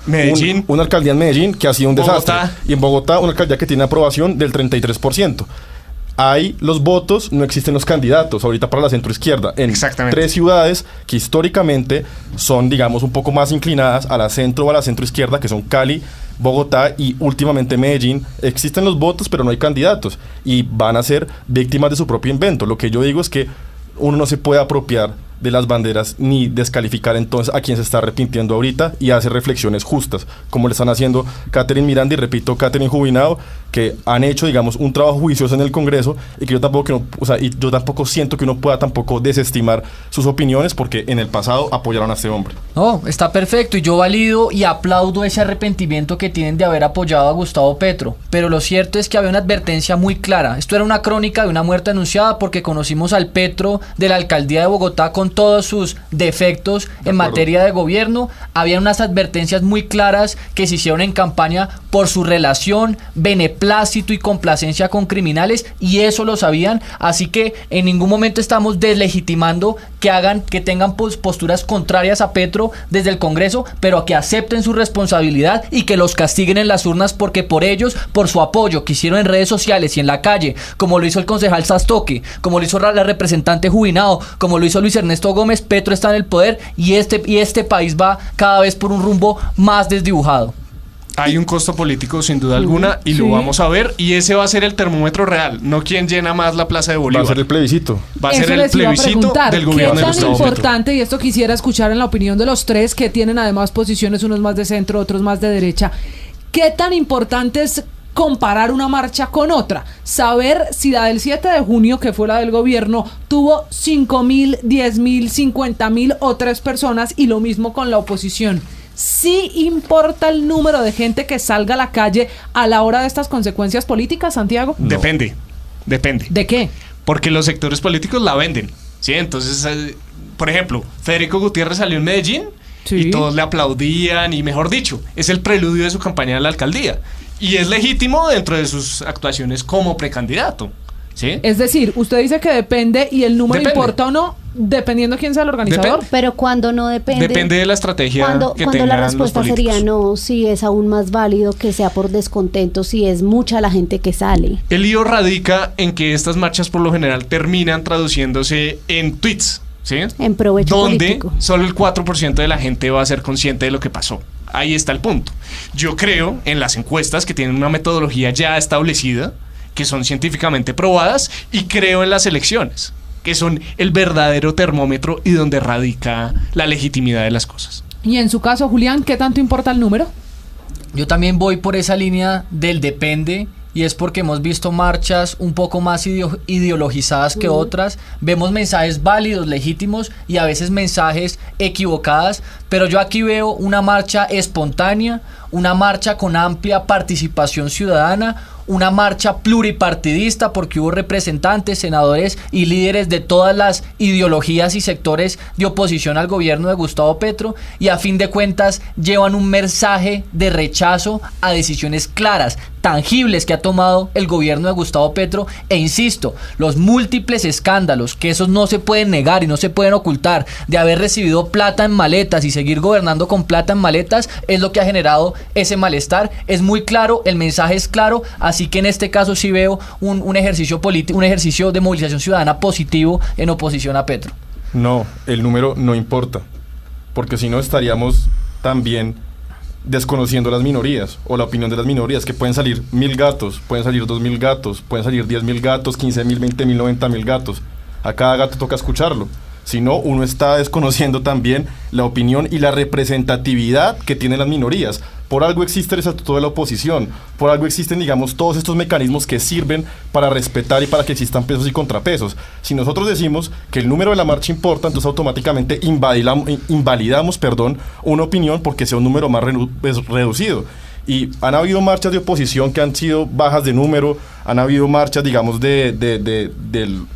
Medellín. Una alcaldía en Medellín que ha sido un desastre. Y en Bogotá una alcaldía que tiene aprobación del 33%. Hay los votos, no existen los candidatos ahorita para la centroizquierda en 3 ciudades que históricamente son, digamos, un poco más inclinadas a la centro o a la centroizquierda, que son Cali, Bogotá y últimamente Medellín. Existen los votos, pero no hay candidatos y van a ser víctimas de su propio invento. Lo que yo digo es que uno no se puede apropiar de las banderas ni descalificar entonces a quien se está arrepintiendo ahorita y hace reflexiones justas, como le están haciendo Catherine Miranda y repito, Catherine Jubinado, que han hecho, digamos, un trabajo juicioso en el Congreso y que yo tampoco siento que uno pueda tampoco desestimar sus opiniones porque en el pasado apoyaron a este hombre. No, está perfecto y yo valido y aplaudo ese arrepentimiento que tienen de haber apoyado a Gustavo Petro, pero lo cierto es que había una advertencia muy clara. Esto era una crónica de una muerte anunciada porque conocimos al Petro de la alcaldía de Bogotá con todos sus defectos en materia de gobierno. Había unas advertencias muy claras que se hicieron en campaña por su relación, beneplácito y complacencia con criminales y eso lo sabían, así que en ningún momento estamos deslegitimando que tengan posturas contrarias a Petro desde el Congreso, pero que acepten su responsabilidad y que los castiguen en las urnas porque por ellos, por su apoyo que hicieron en redes sociales y en la calle, como lo hizo el concejal Sastoque, como lo hizo la representante Jubinado, como lo hizo Luis Ernesto Gómez, Petro está en el poder y este país va cada vez por un rumbo más desdibujado. Hay un costo político sin duda alguna y lo vamos a ver y ese va a ser el termómetro real, no quien llena más la Plaza de Bolívar. Va a ser el plebiscito. Va a ser el plebiscito del gobierno de Gustavo Petro. ¿Qué tan importante, y esto quisiera escuchar en la opinión de los tres que tienen además posiciones, unos más de centro, otros más de derecha, qué tan importante es comparar una marcha con otra? Saber si la del 7 de junio, que fue la del gobierno, tuvo 5.000, 10.000, 50.000 o 3 personas y lo mismo con la oposición. ¿Sí importa el número de gente que salga a la calle a la hora de estas consecuencias políticas, Santiago? No. Depende. ¿De qué? Porque los sectores políticos la venden, ¿sí? Entonces, por ejemplo, Federico Gutiérrez salió en Medellín y todos le aplaudían y mejor dicho, es el preludio de su campaña a la alcaldía. Y es legítimo dentro de sus actuaciones como precandidato, ¿sí? Es decir, usted dice que depende y el número importa o no, dependiendo quién sea el organizador. Pero cuando no depende. Depende de la estrategia que cuando tengan la respuesta los políticos. sería no, si es aún más válido que sea por descontento, si es mucha la gente que sale. El lío radica en que estas marchas por lo general terminan traduciéndose en tweets, ¿sí? En provecho político. Donde solo el 4% de la gente va a ser consciente de lo que pasó. Ahí está el punto. Yo creo en las encuestas que tienen una metodología ya establecida, que son científicamente probadas, y creo en las elecciones, que son el verdadero termómetro y donde radica la legitimidad de las cosas. Y en su caso, Julián, ¿qué tanto importa el número? Yo también voy por esa línea del depende, y es porque hemos visto marchas un poco más ideologizadas que otras, vemos mensajes válidos, legítimos y a veces mensajes equivocadas, pero yo aquí veo una marcha espontánea, una marcha con amplia participación ciudadana, una marcha pluripartidista porque hubo representantes, senadores y líderes de todas las ideologías y sectores de oposición al gobierno de Gustavo Petro y a fin de cuentas llevan un mensaje de rechazo a decisiones claras, tangibles que ha tomado el gobierno de Gustavo Petro e insisto, los múltiples escándalos que esos no se pueden negar y no se pueden ocultar de haber recibido plata en maletas y seguir gobernando con plata en maletas es lo que ha generado ese malestar. Es muy claro, el mensaje es claro, así que en este caso sí veo un ejercicio político, un ejercicio de movilización ciudadana positivo en oposición a Petro. No, el número no importa, porque si no estaríamos también desconociendo las minorías o la opinión de las minorías, que pueden salir 1.000 gatos, pueden salir 2.000 gatos, pueden salir 10.000 gatos, 15.000, 20.000, 90.000 gatos. A cada gato toca escucharlo. Si no, uno está desconociendo también la opinión y la representatividad que tienen las minorías. Por algo existe el estatuto de la oposición, por algo existen, digamos, todos estos mecanismos que sirven para respetar y para que existan pesos y contrapesos. Si nosotros decimos que el número de la marcha importa, entonces automáticamente invalidamos una opinión porque sea un número más reducido. Y han habido marchas de oposición que han sido bajas de número, han habido marchas, digamos, del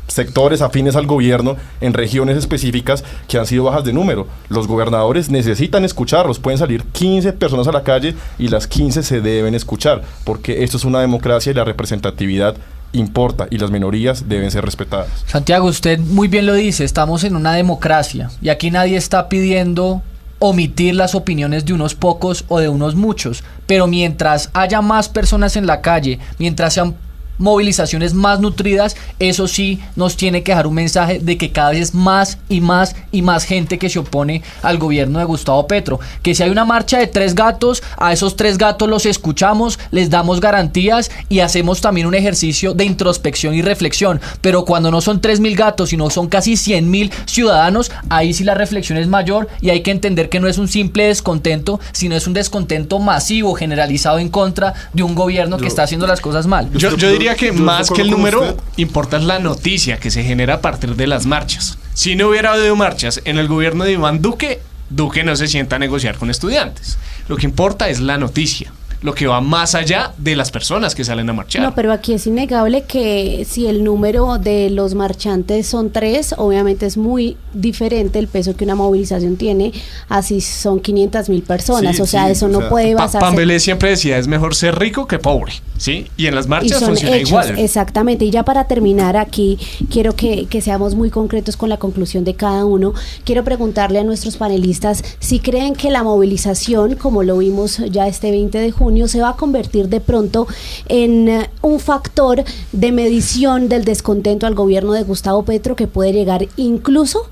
sectores afines al gobierno en regiones específicas que han sido bajas de número. Los gobernadores necesitan escucharlos, pueden salir 15 personas a la calle y las 15 se deben escuchar, porque esto es una democracia y la representatividad importa y las minorías deben ser respetadas. Santiago, usted muy bien lo dice, estamos en una democracia y aquí nadie está pidiendo omitir las opiniones de unos pocos o de unos muchos, pero mientras haya más personas en la calle, mientras sean movilizaciones más nutridas, eso sí nos tiene que dejar un mensaje de que cada vez es más y más y más gente que se opone al gobierno de Gustavo Petro. Que si hay una marcha de 3 gatos, a esos 3 gatos los escuchamos, les damos garantías y hacemos también un ejercicio de introspección y reflexión. Pero cuando no son 3.000 gatos, sino son casi 100.000 ciudadanos, ahí sí la reflexión es mayor y hay que entender que no es un simple descontento, sino es un descontento masivo, generalizado en contra de un gobierno que está haciendo las cosas mal. Yo diría que más que el número, importa la noticia que se genera a partir de las marchas. Si no hubiera habido marchas en el gobierno de Iván Duque, Duque no se sienta a negociar con estudiantes. Lo que importa es la noticia, lo que va más allá de las personas que salen a marchar. No, pero aquí es innegable que si el número de los marchantes son 3, obviamente es muy diferente el peso que una movilización tiene, así son 500.000 personas, eso no puede basarse. Pambelé siempre decía, es mejor ser rico que pobre, ¿sí? Y en las marchas funciona hechos, igual. Exactamente, y ya para terminar aquí, quiero que seamos muy concretos con la conclusión de cada uno. Quiero preguntarle a nuestros panelistas si creen que la movilización, como lo vimos ya este 20 de junio, se va a convertir de pronto en un factor de medición del descontento al gobierno de Gustavo Petro, que puede llegar incluso,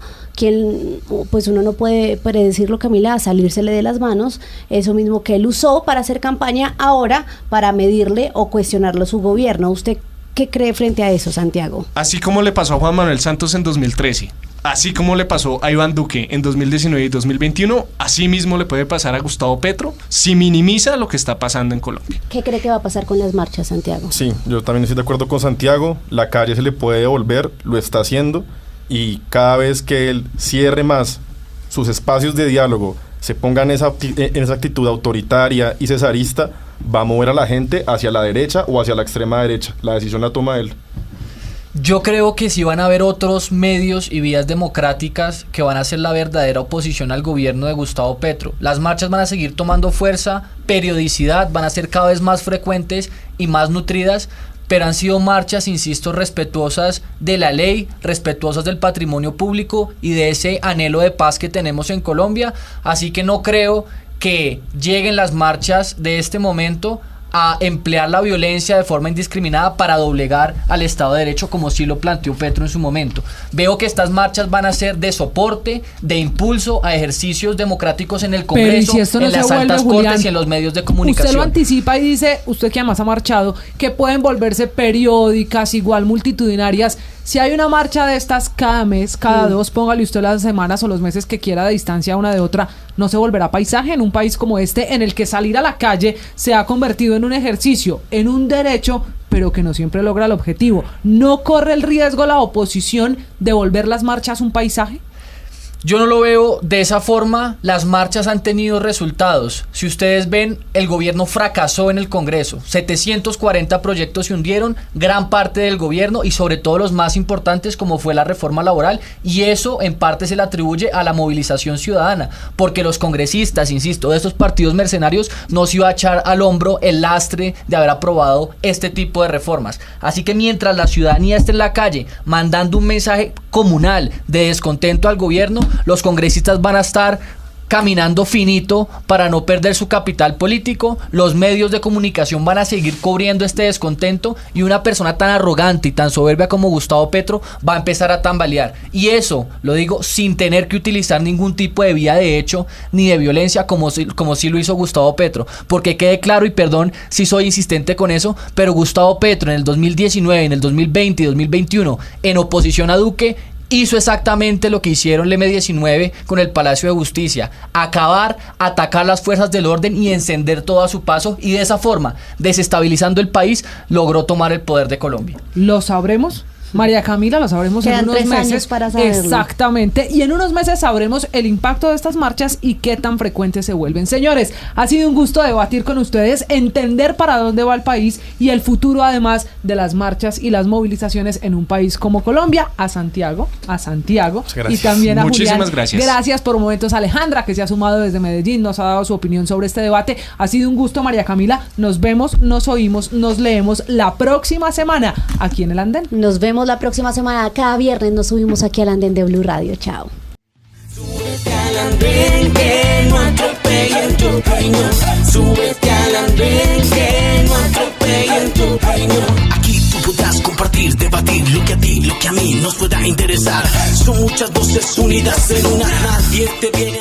pues uno no puede predecirlo, Camila, a salírsele de las manos, eso mismo que él usó para hacer campaña, ahora para medirle o cuestionarlo su gobierno. ¿Usted qué cree frente a eso, Santiago? Así como le pasó a Juan Manuel Santos en 2013, así como le pasó a Iván Duque en 2019 y 2021, así mismo le puede pasar a Gustavo Petro si minimiza lo que está pasando en Colombia. ¿Qué cree que va a pasar con las marchas, Santiago? Sí, yo también estoy de acuerdo con Santiago. La calle se le puede devolver, lo está haciendo, y cada vez que él cierre más sus espacios de diálogo, se ponga en esa actitud autoritaria y cesarista, va a mover a la gente hacia la derecha o hacia la extrema derecha. La decisión la toma él. Yo creo que sí van a haber otros medios y vías democráticas que van a ser la verdadera oposición al gobierno de Gustavo Petro. Las marchas van a seguir tomando fuerza, periodicidad, van a ser cada vez más frecuentes y más nutridas, pero han sido marchas, insisto, respetuosas de la ley, respetuosas del patrimonio público y de ese anhelo de paz que tenemos en Colombia. Así que no creo que lleguen las marchas de este momento a emplear la violencia de forma indiscriminada para doblegar al Estado de Derecho, como sí lo planteó Petro en su momento. Veo que estas marchas van a ser de soporte, de impulso a ejercicios democráticos en el Congreso, si esto no en las altas cortes y en los medios de comunicación. Usted lo anticipa y dice, usted que además ha marchado, que pueden volverse periódicas, igual multitudinarias. Si hay una marcha de estas cada mes, cada 2, póngale usted las semanas o los meses que quiera de distancia una de otra, ¿no se volverá paisaje en un país como este, en el que salir a la calle se ha convertido en un ejercicio, en un derecho, pero que no siempre logra el objetivo? ¿No corre el riesgo la oposición de volver las marchas un paisaje? Yo no lo veo de esa forma. Las marchas han tenido resultados. Si ustedes ven, el gobierno fracasó en el Congreso. 740 proyectos se hundieron, gran parte del gobierno y sobre todo los más importantes, como fue la reforma laboral, y eso en parte se le atribuye a la movilización ciudadana, porque los congresistas, insisto, de estos partidos mercenarios no se iba a echar al hombro el lastre de haber aprobado este tipo de reformas. Así que mientras la ciudadanía esté en la calle mandando un mensaje comunal de descontento al gobierno, los congresistas van a estar caminando finito para no perder su capital político, los medios de comunicación van a seguir cubriendo este descontento y una persona tan arrogante y tan soberbia como Gustavo Petro va a empezar a tambalear. Y eso, lo digo, sin tener que utilizar ningún tipo de vía de hecho ni de violencia como sí lo hizo Gustavo Petro. Porque quede claro, y perdón si soy insistente con eso, pero Gustavo Petro en el 2019, en el 2020 y 2021, en oposición a Duque, hizo exactamente lo que hicieron el M-19 con el Palacio de Justicia: atacar las fuerzas del orden y encender todo a su paso, y de esa forma, desestabilizando el país, logró tomar el poder de Colombia. ¿Lo sabremos? María Camila, lo sabremos en unos 3 meses. años para saberlo. Exactamente. Y en unos meses sabremos el impacto de estas marchas y qué tan frecuentes se vuelven. Señores, ha sido un gusto debatir con ustedes, entender para dónde va el país y el futuro, además de las marchas y las movilizaciones en un país como Colombia. A Santiago y también a Muchísimas Julián. gracias. Gracias por momentos, Alejandra, que se ha sumado desde Medellín, nos ha dado su opinión sobre este debate. Ha sido un gusto, María Camila. Nos vemos, nos oímos, nos leemos la próxima semana aquí en El Andén. Nos vemos la próxima semana. Cada viernes nos subimos aquí al Andén de Blue Radio. Chao. Súbete al andén que no atropellen tu riñón. Súbete al andén que no atropellen tu riñón. Aquí tu puedas compartir, debatir lo que a ti, lo que a mí nos pueda interesar. Son muchas voces unidas en una. Nadie te viene